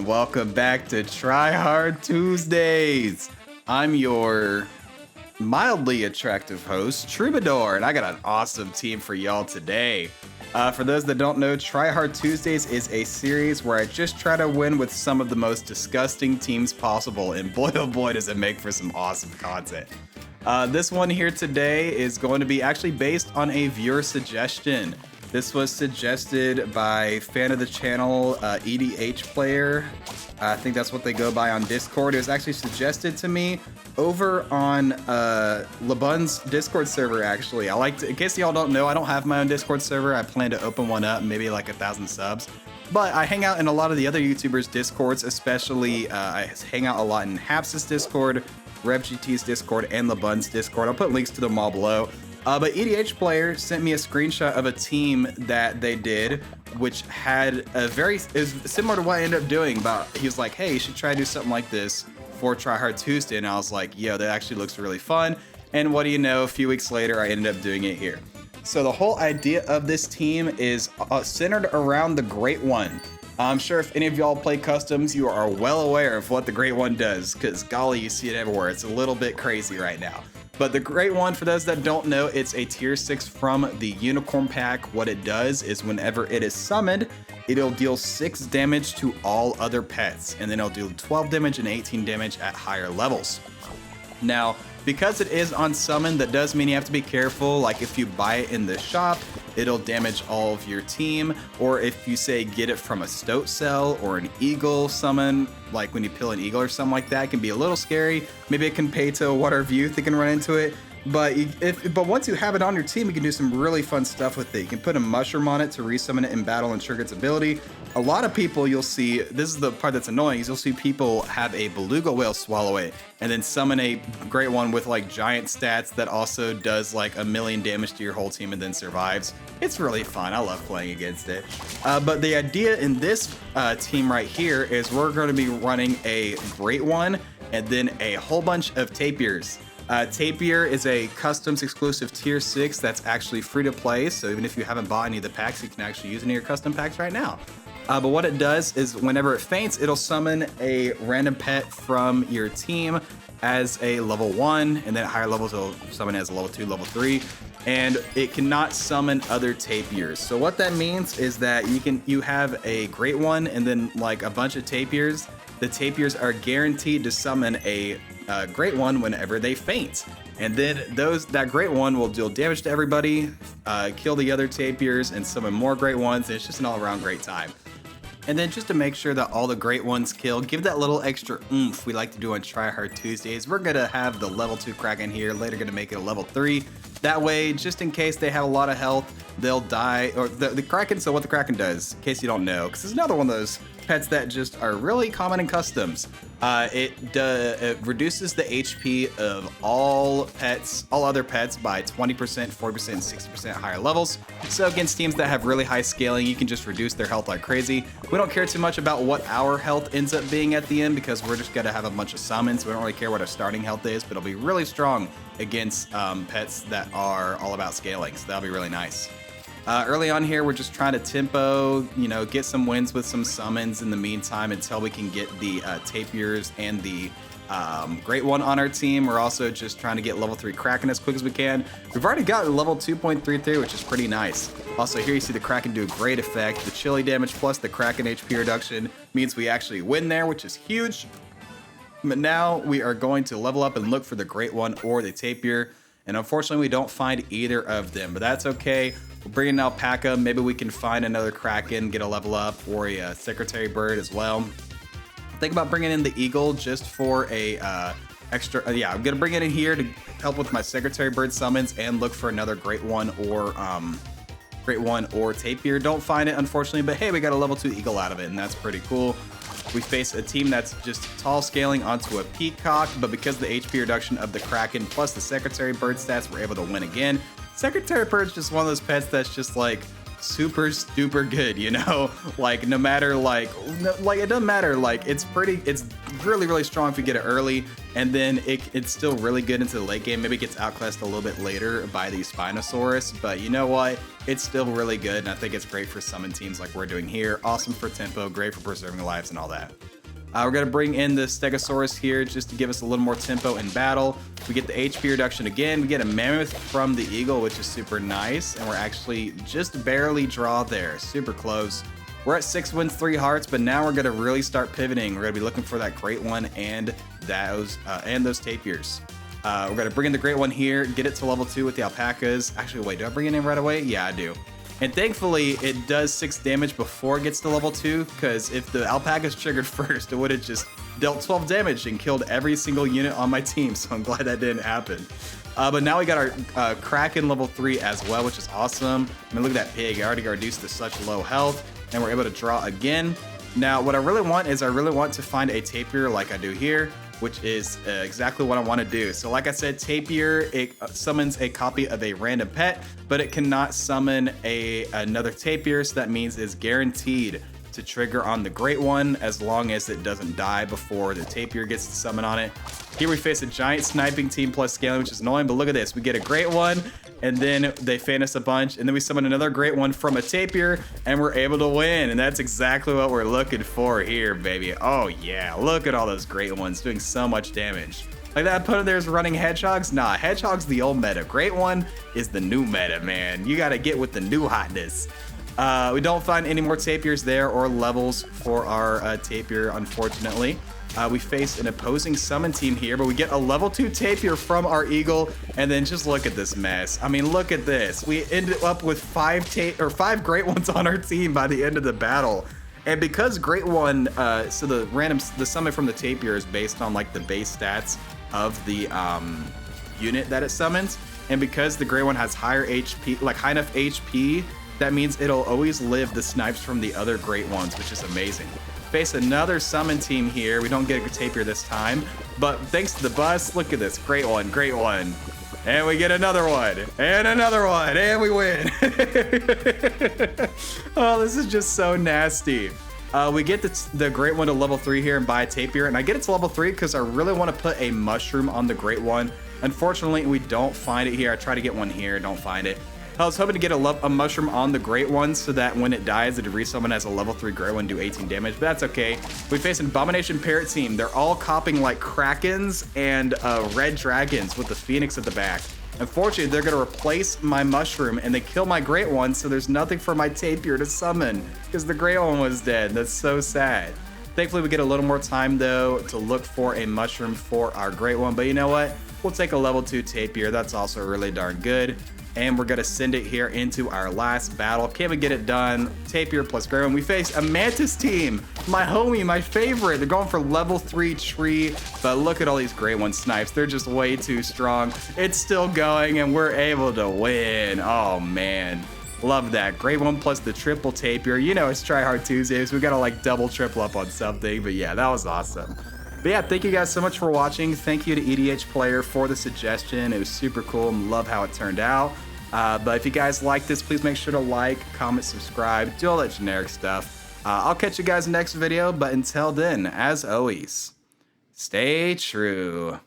welcome back to Tryhard Tuesdays. I'm your mildly attractive host, Troubadour, and I got an awesome team for y'all today. For those that don't know, Tryhard Tuesdays is a series where I just try to win with some of the most disgusting teams possible, and boy oh boy does it make for some awesome content. This one here today is going to be actually based on a viewer suggestion. This was suggested by fan of the channel, EDH player. I think that's what they go by on Discord. It was actually suggested to me over on LeBun's Discord server, actually. In case y'all don't know, I don't have my own Discord server. I plan to open one up, maybe like 1,000 subs. But I hang out in a lot of the other YouTubers' Discords, especially I hang out a lot in Haps's Discord, RevGT's Discord, and LeBun's Discord. I'll put links to them all below. But EDH player sent me a screenshot of a team that they did, which had it was similar to what I ended up doing. But he was like, hey, you should try to do something like this for Tryhard Tuesday. And I was like, yo, that actually looks really fun. And what do you know, a few weeks later, I ended up doing it here. So the whole idea of this team is centered around the Great One. I'm sure if any of y'all play customs, you are well aware of what the Great One does, because golly, you see it everywhere. It's a little bit crazy right now. But the Great One, for those that don't know, it's a tier 6 from the Unicorn Pack. What it does is whenever it is summoned, it'll deal 6 damage to all other pets, and then it'll do 12 damage and 18 damage at higher levels. Now, because it is on summon, that does mean you have to be careful. Like if you buy it in the shop, it'll damage all of your team. Or if you say get it from a stoat cell or an eagle summon, like when you pill an eagle or something like that, it can be a little scary. Maybe it can pay to a water of youth, it can run into it. But once you have it on your team, you can do some really fun stuff with it. You can put a mushroom on it to resummon it in battle and trigger its ability. A lot of people you'll see, this is the part that's annoying, is you'll see people have a beluga whale swallow it and then summon a Great One with like giant stats that also does like 1,000,000 damage to your whole team and then survives. It's really fun. I love playing against it. But the idea in this team right here is we're going to be running a Great One and then a whole bunch of tapirs. Tapir is a customs exclusive tier 6 that's actually free to play, so even if you haven't bought any of the packs, you can actually use any of your custom packs right now. But what it does is whenever it faints, it'll summon a random pet from your team as a level 1, and then at higher levels it'll summon as a level 2, level 3, and it cannot summon other tapirs. So what that means is that you have a Great One and then like a bunch of tapirs. The tapirs are guaranteed to summon a Great One whenever they faint, and then that Great One will deal damage to everybody, kill the other tapirs, and summon more Great Ones. And it's just an all-around great time. And then just to make sure that all the Great Ones kill, give that little extra oomph we like to do on Tryhard Tuesdays. We're gonna have the level 2 Kraken here, later gonna make it a level 3. That way, just in case they have a lot of health, they'll die, or the Kraken, so what the Kraken does, in case you don't know, because it's another one of those pets that just are really common in customs. It reduces the HP of all other pets by 20%, 40%, and 60% higher levels. So against teams that have really high scaling, you can just reduce their health like crazy. We don't care too much about what our health ends up being at the end because we're just gonna have a bunch of summons. We don't really care what our starting health is, but it'll be really strong against pets that are all about scaling. So that'll be really nice. Early on here, we're just trying to tempo, get some wins with some summons in the meantime until we can get the tapirs and the Great One on our team. We're also just trying to get level 3 Kraken as quick as we can. We've already got level 2.33, which is pretty nice. Also, here you see the Kraken do a great effect. The chili damage plus the Kraken HP reduction means we actually win there, which is huge. But now we are going to level up and look for the Great One or the tapir. And unfortunately, we don't find either of them, but that's okay. We'll bring in an alpaca. Maybe we can find another Kraken, get a level up, or a secretary bird as well. Think about bringing in the eagle just for a extra. Yeah, I'm gonna bring it in here to help with my secretary bird summons and look for another Great One or tapir. Don't find it, unfortunately, but hey, we got a level 2 eagle out of it, and that's pretty cool. We face a team that's just tall scaling onto a peacock, but because of the HP reduction of the Kraken plus the secretary bird stats, we're able to win again. Secretary bird's just one of those pets that's just like super good, like no matter like it doesn't matter, like it's really strong if you get it early, and then it's still really good into the late game. Maybe it gets outclassed a little bit later by the Spinosaurus, but you know what, it's still really good, and I think it's great for summon teams like we're doing here. Awesome for tempo, great for preserving lives and all that. We're going to bring in the Stegosaurus here just to give us a little more tempo in battle. We get the HP reduction again. We get a Mammoth from the Eagle, which is super nice. And we're actually just barely draw there. Super close. We're at 6 wins, 3 hearts, but now we're going to really start pivoting. We're going to be looking for that Great One and those Tapirs. We're going to bring in the Great One here, get it to level 2 with the Alpacas. Actually, wait, do I bring it in right away? Yeah, I do. And thankfully, it does 6 damage before it gets to level 2, because if the Alpacas triggered first, it would have just dealt 12 damage and killed every single unit on my team, so I'm glad that didn't happen. But now we got our Kraken level 3 as well, which is awesome. I mean, look at that pig. I already got reduced to such low health, and we're able to draw again. Now, what I really want is to find a Tapir like I do here, which is exactly what I want to do. So like I said, Tapir, it summons a copy of a random pet, but it cannot summon another Tapir, so that means it's guaranteed to trigger on the Great One as long as it doesn't die before the Tapir gets to summon on it. Here we face a giant sniping team plus scaling, which is annoying, but look at this. We get a Great One, and then they fan us a bunch, and then we summon another Great One from a Tapir, and we're able to win, and that's exactly what we're looking for here, baby. Oh yeah, look at all those Great Ones doing so much damage. Like that opponent there is running Hedgehogs? Nah, Hedgehog's the old meta. Great One is the new meta, man. You gotta get with the new hotness. We don't find any more Tapirs there or levels for our Tapir, unfortunately. We face an opposing summon team here, but we get a level 2 Tapir from our Eagle, and then just look at this mess. I mean, look at this. We ended up with 5 Great Ones on our team by the end of the battle. And because Great One, so the summon from the Tapir is based on like the base stats of the unit that it summons, and because the Great One has higher HP, like high enough HP, that means it'll always live the snipes from the other Great Ones, which is amazing. Face another summon team here. We don't get a Tapir this time, but thanks to the bus, look at this. Great One, Great One. And we get another one, and we win. Oh, this is just so nasty. We get the Great One to level 3 here and buy a Tapir, and I get it to level 3 because I really want to put a mushroom on the Great One. Unfortunately, we don't find it here. I try to get one here, don't find it. I was hoping to get a mushroom on the Great One so that when it dies, it'd resummon as a level 3 Great One, do 18 damage, but that's okay. We face an Abomination Parrot team. They're all copying like Krakens and red dragons with the Phoenix at the back. Unfortunately, they're going to replace my mushroom and they kill my Great One, so there's nothing for my Tapir to summon because the Great One was dead. That's so sad. Thankfully, we get a little more time, though, to look for a mushroom for our Great One, but you know what? We'll take a level 2 Tapir. That's also really darn good. And we're going to send it here into our last battle. Can we get it done? Tapir plus Great One. We face a Mantis team. My homie, my favorite. They're going for level 3 tree. But look at all these Great One snipes. They're just way too strong. It's still going and we're able to win. Oh, man. Love that. Great One plus the triple Tapir. You know, it's Tryhard Tuesdays. We got to like double, triple up on something. But yeah, that was awesome. But yeah, thank you guys so much for watching. Thank you to EDH Player for the suggestion. It was super cool and love how it turned out. But if you guys like this, please make sure to like, comment, subscribe, do all that generic stuff. I'll catch you guys in the next video, but until then, as always, stay true.